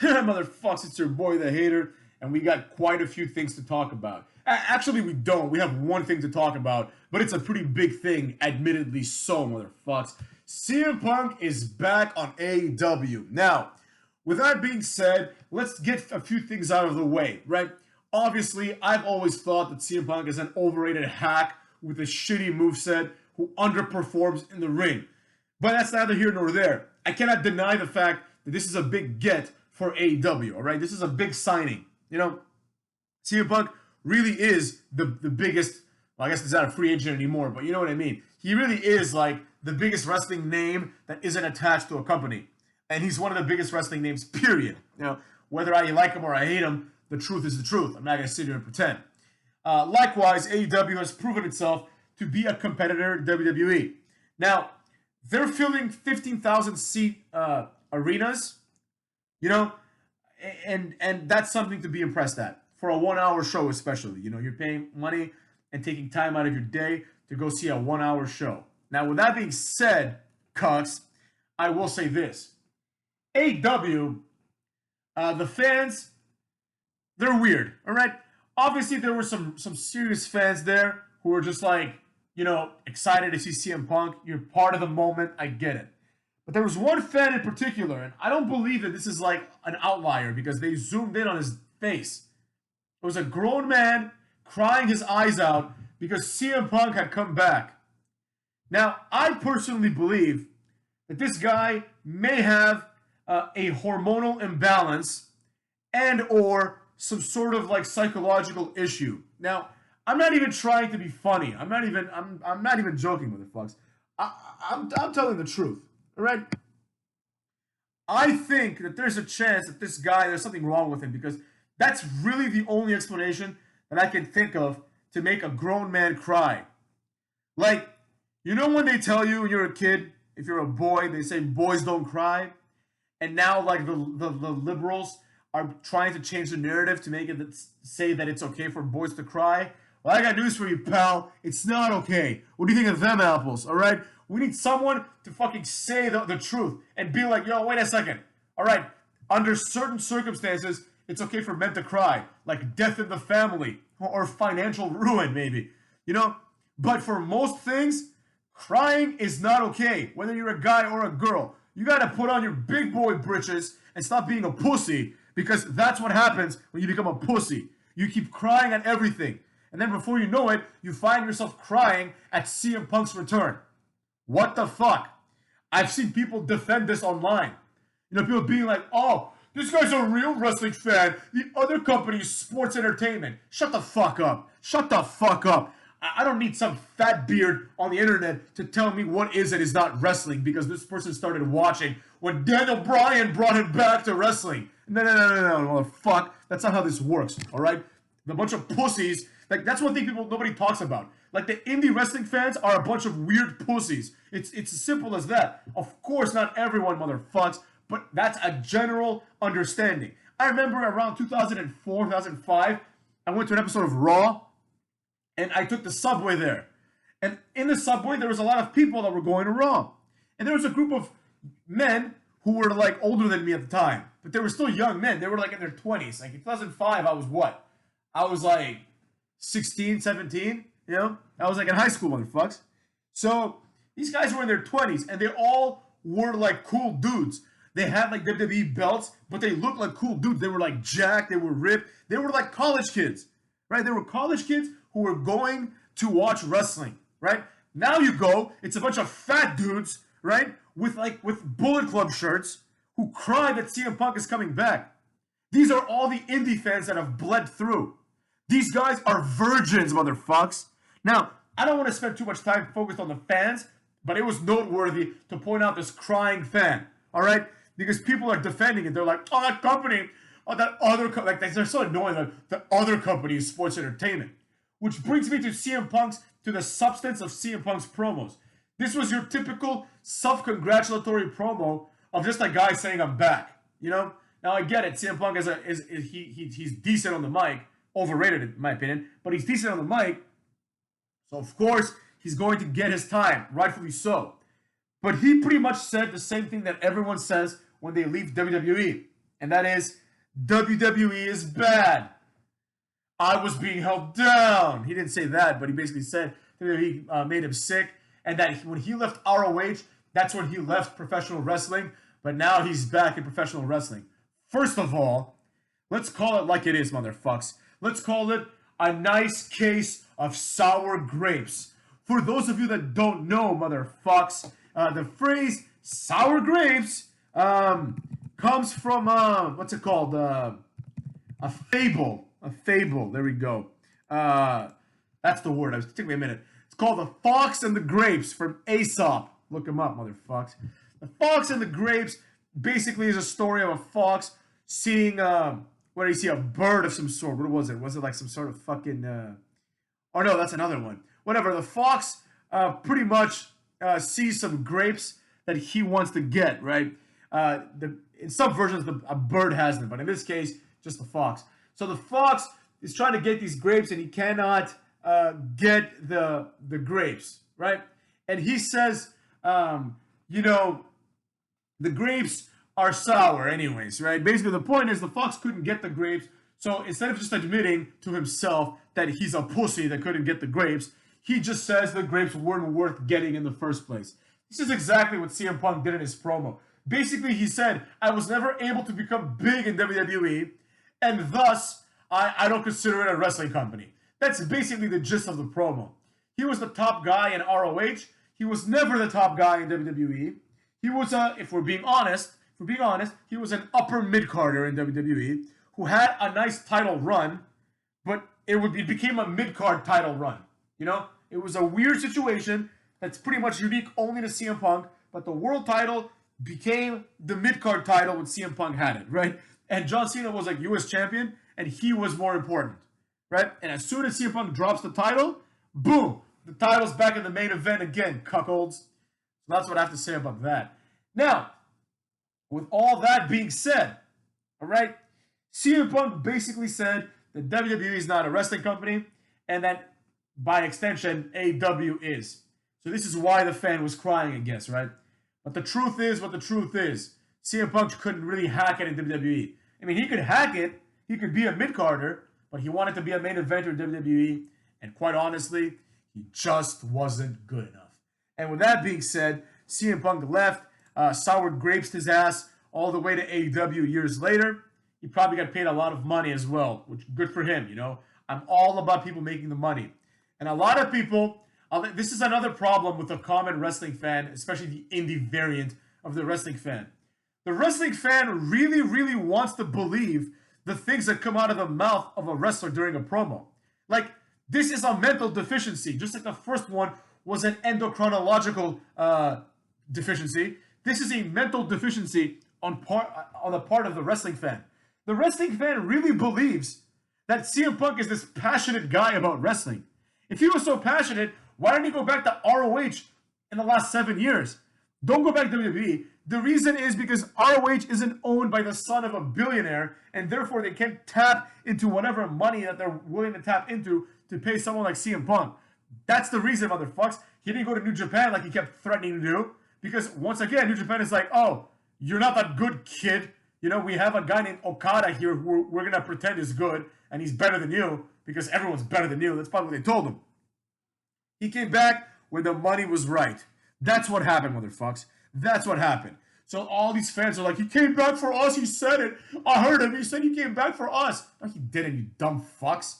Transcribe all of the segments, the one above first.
Motherfucks, it's your boy the hater, and we got quite a few things to talk about. Actually, we don't. We have one thing to talk about, but it's a pretty big thing, admittedly so, motherfucks. CM Punk is back on AEW. Now, with that being said, let's get a few things out of the way, right? Obviously, I've always thought that CM Punk is an overrated hack with a shitty moveset who underperforms in the ring. But that's neither here nor there. I cannot deny the fact that this is a big get for AEW, all right? This is a big signing. You know, CM Punk really is the biggest, well, I guess he's not a free agent anymore, but you know what I mean. He really is like the biggest wrestling name that isn't attached to a company. And he's one of the biggest wrestling names, period. You know, whether I like him or I hate him, the truth is the truth. I'm not going to sit here and pretend. Likewise, AEW has proven itself to be a competitor in WWE. Now, they're filling 15,000 seat arenas, you know, and that's something to be impressed at for a 1 hour show, especially. You know, you're paying money and taking time out of your day to go see a 1 hour show. Now, with that being said, cucks, I will say this: AEW, the fans, they're weird. All right, obviously there were some serious fans there who were just like, you know, excited to see CM Punk. You're part of the moment. I get it. But there was one fan in particular, and I don't believe that this is like an outlier because they zoomed in on his face. It was a grown man crying his eyes out because CM Punk had come back. Now, I personally believe that this guy may have a hormonal imbalance and or some sort of like psychological issue. Now, I'm not even trying to be funny. I'm not even joking, motherfuckers. I'm telling the truth. All right? I think that there's a chance that this guy, there's something wrong with him because that's really the only explanation that I can think of to make a grown man cry. Like, you know when they tell you when you're a kid, if you're a boy, they say boys don't cry? And now like the liberals are trying to change the narrative to make it say that it's okay for boys to cry. Well, I got news for you, pal. It's not okay. What do you think of them apples, all right? We need someone to fucking say the truth and be like, yo, wait a second. All right, under certain circumstances, it's okay for men to cry, like death in the family or financial ruin, maybe, you know? But for most things, crying is not okay, whether you're a guy or a girl. You gotta put on your big boy britches and stop being a pussy because that's what happens when you become a pussy. You keep crying at everything. And then before you know it, you find yourself crying at CM Punk's return. What the fuck? I've seen people defend this online. You know, people being like, oh, this guy's a real wrestling fan. The other company is sports entertainment. Shut the fuck up. Shut the fuck up. I don't need some fat beard on the internet to tell me what is and is not wrestling because this person started watching when Daniel Bryan brought him back to wrestling. No, fuck. That's not how this works, all right? A bunch of pussies. Like, that's one thing nobody talks about. Like, the indie wrestling fans are a bunch of weird pussies. It's as simple as that. Of course, not everyone, motherfucks, but that's a general understanding. I remember around 2004, 2005, I went to an episode of Raw, and I took the subway there. And in the subway, there was a lot of people that were going to Raw. And there was a group of men who were, like, older than me at the time. But they were still young men. They were, like, in their 20s. Like, in 2005, I was what? I was, like, 16, 17, you know? I was, like, in high school, motherfucks. So, these guys were in their 20s, and they all were, like, cool dudes. They had, like, WWE belts, but they looked like cool dudes. They were, like, jacked. They were ripped. They were, like, college kids, right? They were college kids who were going to watch wrestling, right? Now you go, it's a bunch of fat dudes, right? With Bullet Club shirts who cry that CM Punk is coming back. These are all the indie fans that have bled through. These guys are virgins, motherfucks. Now, I don't want to spend too much time focused on the fans, but it was noteworthy to point out this crying fan, all right? Because people are defending it. They're like, oh, that company, oh, that other company. Like, they're so annoying. Like, the other company is sports entertainment. Which brings me to the substance of CM Punk's promos. This was your typical self-congratulatory promo of just a guy saying, I'm back, you know? Now, I get it. CM Punk he's decent on the mic. Overrated, in my opinion. But he's decent on the mic. So, of course, he's going to get his time. Rightfully so. But he pretty much said the same thing that everyone says when they leave WWE. and that is WWE is bad. I was being held down. He didn't say that, but he basically said WWE made him sick, and that when he left ROH, that's when he left professional wrestling, but now he's back in professional wrestling. First of all, let's call it like it is, motherfucks. Let's call it a nice case of sour grapes. For those of you that don't know, motherfucks, the phrase sour grapes comes from, what's it called? A fable. A fable. There we go. That's the word. It took me a minute. It's called The Fox and the Grapes from Aesop. Look him up, motherfucks. The Fox and the Grapes basically is a story of a fox seeing, what did he see? A bird of some sort. What was it? Was it like some sort of fucking, oh no, that's another one. Whatever. The fox pretty much sees some grapes that he wants to get, right? In some versions, a bird has them, but in this case, just the fox. So the fox is trying to get these grapes, and he cannot get the grapes, right? And he says, you know, the grapes are sour anyways, right? Basically, the point is the fox couldn't get the grapes, so instead of just admitting to himself that he's a pussy that couldn't get the grapes, he just says the grapes weren't worth getting in the first place. This is exactly what CM Punk did in his promo. Basically, he said, I was never able to become big in WWE, and thus, I don't consider it a wrestling company. That's basically the gist of the promo. He was the top guy in ROH. He was never the top guy in WWE. He was if we're being honest, he was an upper mid-carder in WWE who had a nice title run, but it became a mid-card title run. You know, it was a weird situation that's pretty much unique only to CM Punk, but the world title became the mid-card title when CM Punk had it, right? And John Cena was like US champion, and he was more important, right? And as soon as CM Punk drops the title, boom, the title's back in the main event again, cuckolds. So that's what I have to say about that. Now, with all that being said, all right, CM Punk basically said that WWE is not a wrestling company, and that, by extension, AEW is. So this is why the fan was crying, I guess, right? But the truth is what the truth is. CM Punk couldn't really hack it in WWE. I mean, he could hack it, he could be a mid-carder, but he wanted to be a main eventer in WWE, and quite honestly, he just wasn't good enough. And with that being said, CM Punk left, sour grapes his ass all the way to AEW years later. He probably got paid a lot of money as well, which good for him, you know. I'm all about people making the money. And a lot of people, this is another problem with the common wrestling fan, especially the indie variant of the wrestling fan. The wrestling fan really, really wants to believe the things that come out of the mouth of a wrestler during a promo. Like, this is a mental deficiency, just like the first one was an endocrinological deficiency. This is a mental deficiency on the part of the wrestling fan. The wrestling fan really believes that CM Punk is this passionate guy about wrestling. If he was so passionate, why didn't he go back to ROH in the last 7 years? Don't go back to WWE. The reason is because ROH isn't owned by the son of a billionaire, and therefore they can't tap into whatever money that they're willing to tap into to pay someone like CM Punk. That's the reason, motherfucks. He didn't go to New Japan like he kept threatening to do, because once again, New Japan is like, oh, you're not that good, kid. You know, we have a guy named Okada here who we're going to pretend is good, and he's better than you, because everyone's better than you. That's probably what they told him. He came back when the money was right. That's what happened, motherfucks. That's what happened. So all these fans are like, he came back for us. He said it. I heard him. He said he came back for us. No, he didn't, you dumb fucks.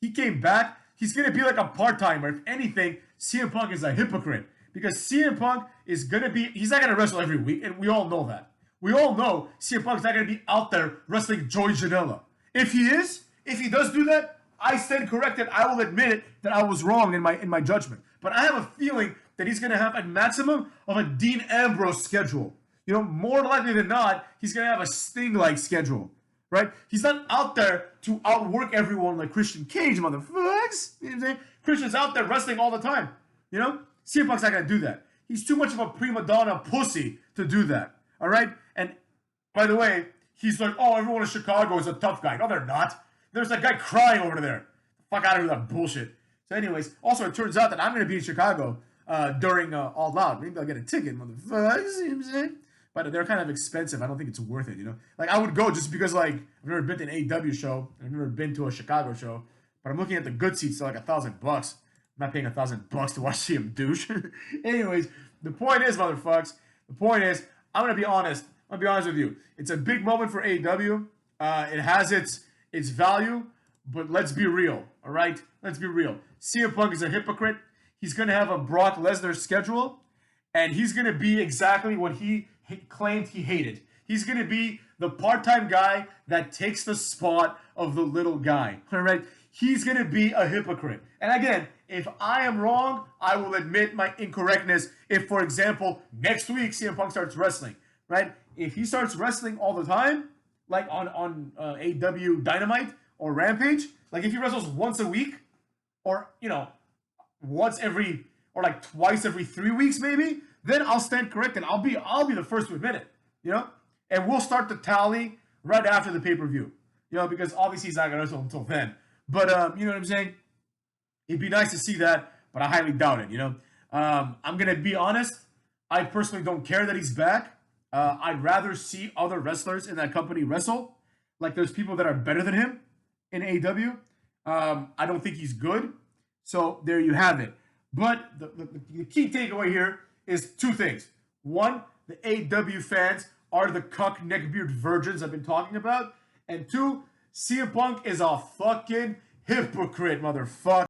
He came back. He's going to be like a part-timer. If anything, CM Punk is a hypocrite. Because CM Punk is going to be, he's not going to wrestle every week. And we all know that. We all know CM Punk's not going to be out there wrestling Joey Janela. If he is, if he does do that, I stand corrected. I will admit it that I was wrong in my judgment. But I have a feeling that he's going to have a maximum of a Dean Ambrose schedule. You know, more likely than not, he's going to have a Sting-like schedule, right? He's not out there to outwork everyone like Christian Cage, motherfuckers. You know what I'm saying? Christian's out there wrestling all the time, you know? CM Punk's not going to do that. He's too much of a prima donna pussy to do that, all right? And, by the way, he's like, oh, everyone in Chicago is a tough guy. No, they're not. There's that guy crying over there. Fuck out of here with that bullshit. So anyways, also it turns out that I'm going to be in Chicago during All Out. Maybe I'll get a ticket, motherfuckers. You know what I'm saying? but they're kind of expensive. I don't think it's worth it, you know? Like, I would go just because, like, I've never been to an AEW show. I've never been to a Chicago show. But I'm looking at the good seats, they're like $1,000. I'm not paying $1,000 to watch CM douche. Anyways, the point is, motherfucks, the point is, I'm going to be honest. I'm going to be honest with you. It's a big moment for AEW. It has its value, but let's be real, all right? Let's be real. CM Punk is a hypocrite. He's going to have a Brock Lesnar schedule, and he's going to be exactly what he claimed he hated. He's going to be the part-time guy that takes the spot of the little guy, all right? He's going to be a hypocrite. And again, if I am wrong, I will admit my incorrectness. If, for example, next week CM Punk starts wrestling, right? If he starts wrestling all the time, like on AEW Dynamite or Rampage, like if he wrestles once a week, or, you know, once every, or like twice every 3 weeks maybe, then I'll stand corrected. I'll be the first to admit it, you know? And we'll start the tally right after the pay-per-view, you know, because obviously he's not going to wrestle until then. But, you know what I'm saying? It'd be nice to see that, but I highly doubt it, you know? I'm going to be honest. I personally don't care that he's back. I'd rather see other wrestlers in that company wrestle. Like, there's people that are better than him in AEW. I don't think he's good. So, there you have it. But the key takeaway here is two things. One, the AEW fans are the cuck neckbeard virgins I've been talking about. And two, CM Punk is a fucking hypocrite, motherfucker.